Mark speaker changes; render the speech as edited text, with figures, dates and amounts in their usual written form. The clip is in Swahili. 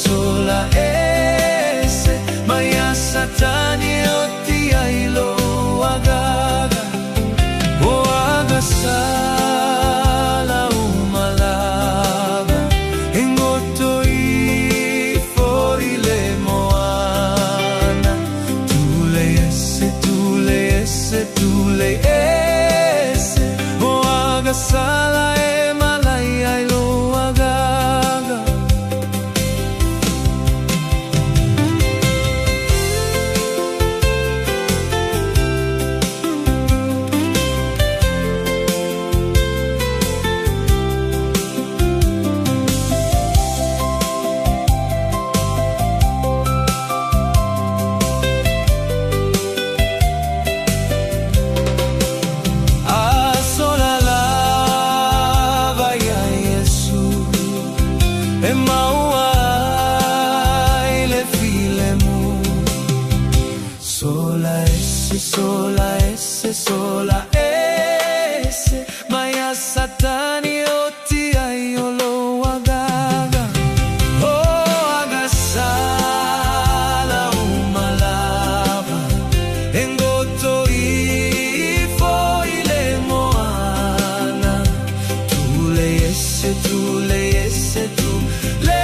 Speaker 1: sola ese, maya Satani oti ailo agaga, o agasala umalaba, goto I forile moana. Tulei ese, tulei ese, tulei ese, o agasala e malai ailo agaga. Sola ese, sola ese, maya Satani oti aiolo agaga, o agasala umalaba, goto I foile moana. Tulei ese, tulei ese, tulei